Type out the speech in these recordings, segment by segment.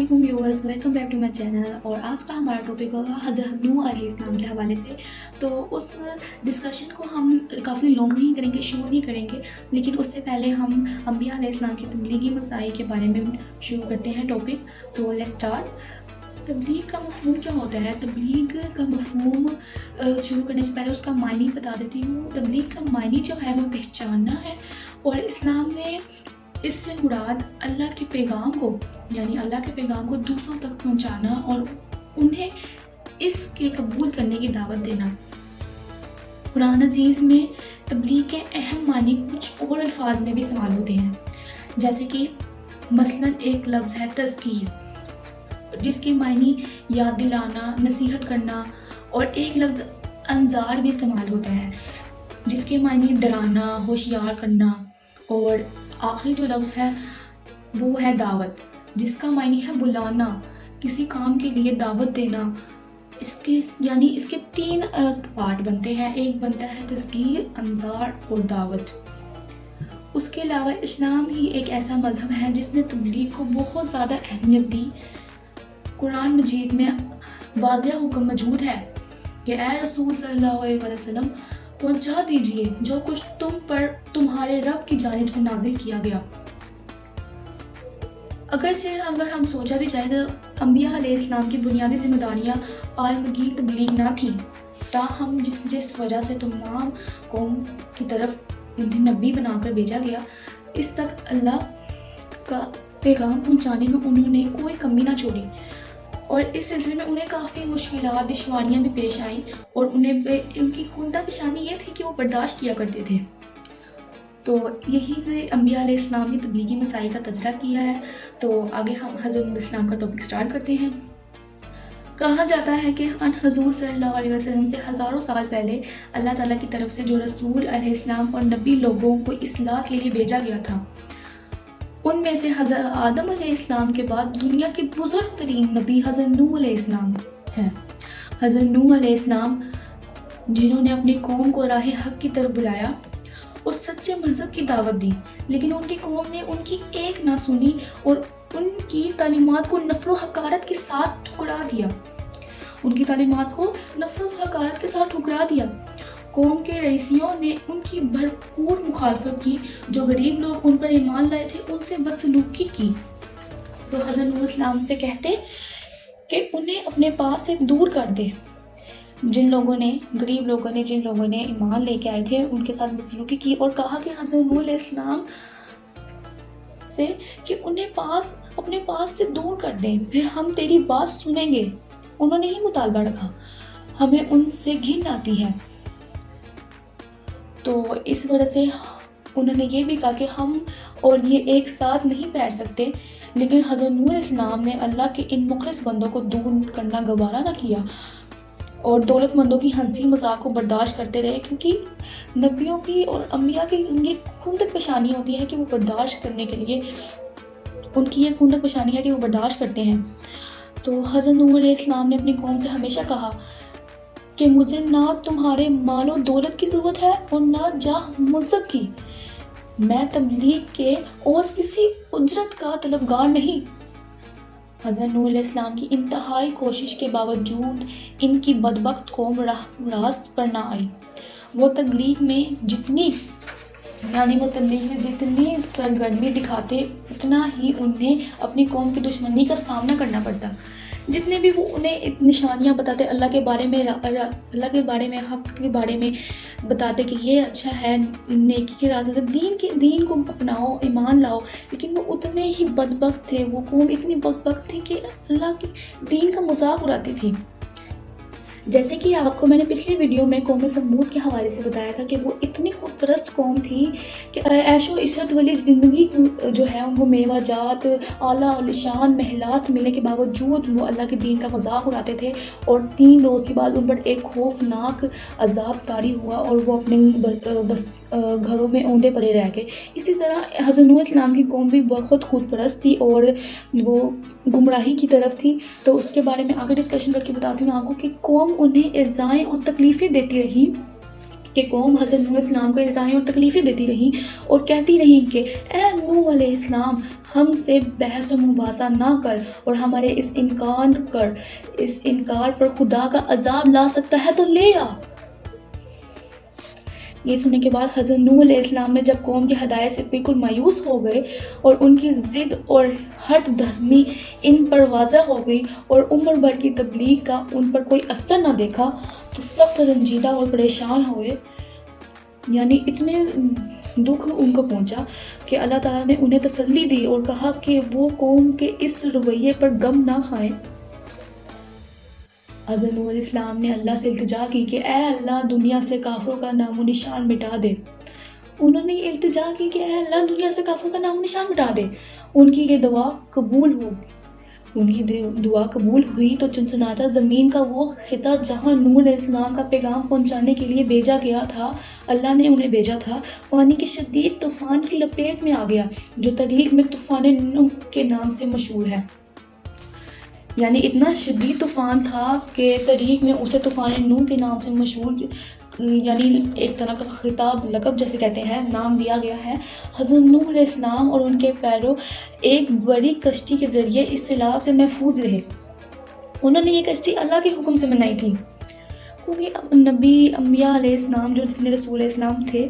अस्सलामुअलैकुम viewers, welcome back to my channel. और आज का हमारा टॉपिक होगा हज़रत नूह अलैहिस्सलाम के हवाले से। तो उस डिस्कशन को हम काफ़ी लॉन्ग नहीं करेंगे, शॉर्ट नहीं करेंगे, लेकिन उससे पहले हम अंबिया अलैहिस्सलाम की तबलीगी मसाइल के बारे में शुरू करते हैं टॉपिक। तो लेट्स स्टार्ट। तबलीग का मफ़हूम क्या होता है? तबलीग का मफ़हूम शुरू करने से पहले उसका मायने बता देती हूँ। तबलीग का मायने जो है वो पहचानना है, और इस्लाम ने इससे मुराद अल्लाह के पैगाम को, यानी अल्लाह के पैगाम को दूसरों तक पहुंचाना और उन्हें इसके कबूल करने की दावत देना। कुरान अजीज़ में तबलीग के अहम मानी कुछ और अल्फाज में भी इस्तेमाल होते हैं, जैसे कि मसलन एक लफ्ज़ है तज़कीर, जिसके मानी याद दिलाना, नसीहत करना, और एक लफ्ज़ अंजार भी इस्तेमाल होता है, जिसके मानी डराना, होशियार करना। और आखिरी जो लफ्ज़ है वो है दावत, जिसका मायने है बुलाना, किसी काम के लिए दावत देना। इसके तीन पार्ट बनते हैं, एक बनता है तज़कीर, अंजार और दावत। उसके अलावा इस्लाम ही एक ऐसा मज़हब है जिसने तबलीग को बहुत ज़्यादा अहमियत दी। कुरान मजीद में वाज़िह हुक्म मौजूद है कि ए रसूल सल्लल्लाहु अलैहि वसल्लम, पहुंचा दीजिए जो कुछ तुम पर तुम्हारे रब की जानिब से नाजिल किया गया। अगर हम सोचा भी चाहे तो अंबिया अलैहिस्सलाम की बुनियादी जिम्मेदारियां आलमगीर तबलीग ना थी, ताहम जिस वजह से तमाम कौम की तरफ उन्हें नबी बनाकर भेजा गया, इस तक अल्लाह का पैगाम पहुंचाने में उन्होंने कोई कमी ना छोड़ी। और इस सिलसिले में उन्हें काफ़ी मुश्किलात, दुश्वारियाँ भी पेश आईं, और इनकी खुदा पेशानी ये थी कि वो बर्दाश्त किया करते थे। तो यही से अंबिया अलैहिस्सलाम की तबलीगी मसाइल का तज़किरा किया है। तो आगे हम हज़रत इस्लाम का टॉपिक स्टार्ट करते हैं। कहा जाता है कि हज़ूर सल्लल्लाहु अलैहि वसल्लम से हज़ारों साल पहले अल्लाह ताला की तरफ से जो रसूल अलैहिस्सलाम और नबी लोगों को इस्लाह के लिए भेजा गया था, उनमें से हज़रत आदम अलैहिस्सलाम के बाद दुनिया के बुज़ुर्ग तरीन नबी हज़रत नूह अलैहिस्सलाम हैं। हज़रत नूह अलैहिस्सलाम जिन्होंने अपनी कौम को राह हक़ की तरफ बुलाया और सच्चे मज़हब की दावत दी, लेकिन उनकी कौम ने उनकी एक ना सुनी और उनकी तालीमात को नफ़रत हकारत के साथ ठुकरा दिया। कौम के रईसियों ने उनकी भरपूर मुखालफत की। जो गरीब लोग उन पर ईमान लाए थे उनसे बदसलूकी की। तो हज़रत नूह अलैहिस्सलाम से कहते कि उन्हें अपने पास से दूर कर दे। गरीब लोगों ने जिन लोगों ने ईमान लेके आए थे उनके साथ बदसलूकी की, और कहा कि हज़रत नूह अलैहिस्सलाम से कि उन्हें अपने पास से दूर कर दें, फिर हम तेरी बात सुनेंगे। उन्होंने ही मुतालबा रखा, हमें उनसे घिन आती है। तो इस वजह से उन्होंने ये भी कहा कि हम और ये एक साथ नहीं बैठ सकते। लेकिन हज़रत नूह अलैहिस्सलाम ने अल्लाह के इन मुखलिस बंदों को दूर करना गवारा ना किया और दौलतमंदों की हंसी मजाक को बर्दाश्त करते रहे, क्योंकि नबियों की और अंबिया की उनकी खुंदक पेशानी होती है कि वो बर्दाश्त करने के लिए, उनकी ये खुंदक पेशानी है कि वो बर्दाश्त करते हैं। तो हज़रत नूह अलैहिस्सलाम ने अपनी कौम से हमेशा कहा कि मुझे ना तुम्हारे मालो दौलत की ज़रूरत है और ना जाह मनसब की। मैं तबलीग के और किसी उजरत का तलबगार नहीं। हज़रत नूह अलैहिस्सलाम की इंतहाई कोशिश के बावजूद इनकी बदबख्त कौम रास्त पर ना आई। वो तबलीग में जितनी सरगर्मी दिखाते, उतना ही उन्हें अपनी कौम की दुश्मनी का सामना करना पड़ता। जितने भी वो उन्हें निशानियाँ बताते अल्लाह के बारे में, हक़ के बारे में बताते कि ये अच्छा है, नेकी के रास्ते, दीन को अपनाओ, ईमान लाओ, लेकिन वो उतने ही बदबख्त थे। वो कौम इतनी बदबख्त थी कि अल्लाह के दीन का मजाक उड़ाती थी। जैसे कि आपको मैंने पिछले वीडियो में कौम समूद के हवाले से बताया था कि वो इतनी खुदपरस्त कौम थी कि ऐशो इशरत वाली ज़िंदगी जो है उनको मेवा जात, आला और शान महलात मिलने के बावजूद वो अल्लाह के दीन का मजाक उड़ाते थे। और 3 रोज़ के बाद उन पर एक खौफनाक अजाब तारी हुआ और वो अपने घरों में औंधे पड़े रह गए। इसी तरह हज़रत नूह अलैहिस्सलाम की कौम भी बहुत खुदपरस्त थी और वो गुमराही की तरफ थी। तो उसके बारे में आगे डिस्कशन करके बताती हूँ आपको कि कौम उन्हें इज़्ज़ाएं और तकलीफ़ें देती रही, کہ قوم حضرت نوح علیہ السلام کو ایذائیں اور تکلیفیں دیتی رہیں اور کہتی رہیں کہ اے نوح علیہ السلام ہم سے بحث و مباحثہ نہ کر اور ہمارے اس انکار پر خدا کا عذاب لا سکتا ہے تو لے آ۔ یہ سننے کے بعد حضرت نوح علیہ السلام نے جب قوم کی ہدایت سے بالکل مایوس ہو گئے اور ان کی ضد اور ہٹ دھرمی ان پر واضح ہو گئی اور عمر بھر کی تبلیغ کا ان پر کوئی اثر نہ دیکھا تو سخت رنجیدہ اور پریشان ہوئے، یعنی اتنے دکھ ان کو پہنچا کہ اللہ تعالیٰ نے انہیں تسلی دی اور کہا کہ وہ قوم کے اس رویے پر غم نہ کھائیں۔ حضرت نوح علیہ السلام نے اللہ سے التجا کی کہ اے اللہ دنیا سے کافروں کا نام و نشان مٹا دے۔ انہوں نے التجا کی کہ اے اللہ دنیا سے کافروں کا نام و نشان مٹا دے۔ ان کی یہ دعا قبول ہو گئی، ان کی دعا قبول ہوئی تو چنچناتا زمین کا وہ خطہ جہاں نوح علیہ السلام کا پیغام پہنچانے کے لیے بھیجا گیا تھا، اللہ نے انہیں بھیجا تھا، پانی کی شدید طوفان کی لپیٹ میں آ گیا جو تاریخ میں طوفان نوح کے نام سے مشہور ہے۔ یعنی اتنا شدید طوفان تھا کہ تاریخ میں اسے طوفان نوح کے نام سے مشہور، یعنی ایک طرح کا خطاب لقب جیسے کہتے ہیں نام دیا گیا ہے۔ حضرت نوح علیہ السلام اور ان کے پیرو ایک بڑی کشتی کے ذریعے اس سیلاب سے محفوظ رہے۔ انہوں نے یہ کشتی اللہ کے حکم سے بنائی تھی، کیونکہ نبی انبیاء علیہ السلام جو جتنے رسول علیہ السلام تھے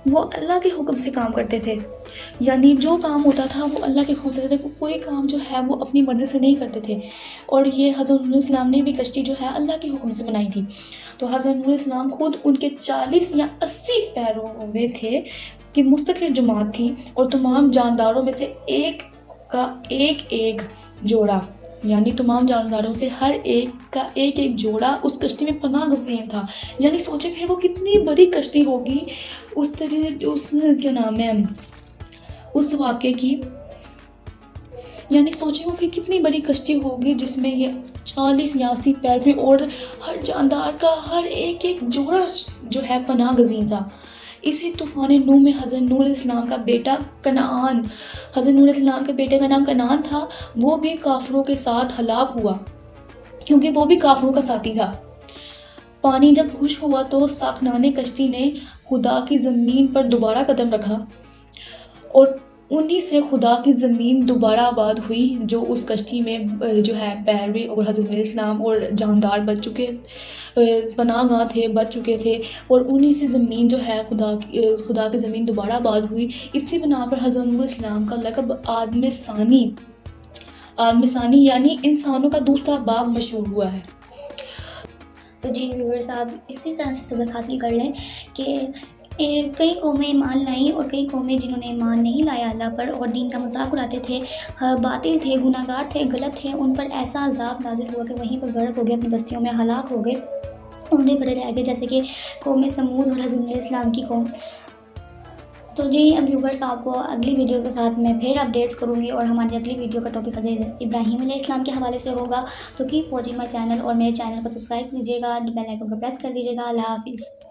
وہ اللہ کے حکم سے کام کرتے تھے، یعنی جو کام ہوتا تھا وہ اللہ کے حکم سے کرتے تھے، کوئی کام جو ہے وہ اپنی مرضی سے نہیں کرتے تھے۔ اور یہ حضرت نوح علیہ السلام نے بھی کشتی جو ہے اللہ کے حکم سے بنائی تھی۔ تو حضرت نوح علیہ السلام خود ان کے 40 یا 80 پیروں میں تھے کہ مستقل جماعت تھی، اور تمام جانداروں میں سے ایک کا ایک جوڑا، یعنی تمام جانداروں سے ہر ایک کا ایک جوڑا اس کشتی میں پناہ گزین تھا۔ یعنی سوچیں پھر وہ کتنی بڑی کشتی ہوگی اس واقعے کی، یعنی سوچیں وہ پھر کتنی بڑی کشتی ہوگی جس میں یہ 40 یا 80 پیروی اور ہر جاندار کا ہر ایک جوڑا جو ہے پناہ گزین تھا۔ اسی طوفان نوح میں حضرت نوح علیہ السلام کا بیٹا کنعان، حضرت نوح علیہ السلام کے بیٹے کا نام کنعان تھا، وہ بھی کافروں کے ساتھ ہلاک ہوا کیونکہ وہ بھی کافروں کا ساتھی تھا۔ پانی جب خشک ہوا تو ساکنان کشتی نے خدا کی زمین پر دوبارہ قدم رکھا اور انہی سے خدا کی زمین دوبارہ آباد ہوئی، جو اس کشتی میں جو ہے پیروی اور حضرت علیہ السلام اور جاندار بچ چکے، پناہ گاہ تھے، بچ چکے تھے، اور انہی سے زمین جو ہے خدا کی زمین دوبارہ آباد ہوئی۔ اسی بنا پر حضرت نوح علیہ السلام کا لقب آدم ثانی یعنی انسانوں کا دوسرا باپ مشہور ہوا ہے۔ تو جی ویور صاحب اسی طرح سے سبق حاصل کر لیں کہ کئی قومیں ایمان لائیں اور کئی قومیں جنہوں نے ایمان نہیں لایا اللہ پر اور دین کا مذاق اڑاتے تھے، باطل تھے، گناہ گار تھے، غلط تھے، ان پر ایسا عذاب نازل ہوا کہ وہیں پر غرق ہو گئے، اپنی بستیوں میں ہلاک ہو گئے، اوندے پڑے رہ گئے، جیسے کہ قوم سمود اور حضرت علیہ السلام کی قوم۔ تو جی ویور صاحب کو اگلی ویڈیو کے ساتھ میں پھر اپڈیٹس کروں گی، اور ہماری اگلی ویڈیو کا ٹاپک حضرت ابراہیم علیہ السلام کے حوالے سے ہوگا۔ تو کیپ واچنگ مائی چینل، اور میرے چینل کو سبسکرائب کیجیے گا، بیل آئیکن کو پریس کر دیجیے گا۔ اللہ حافظ۔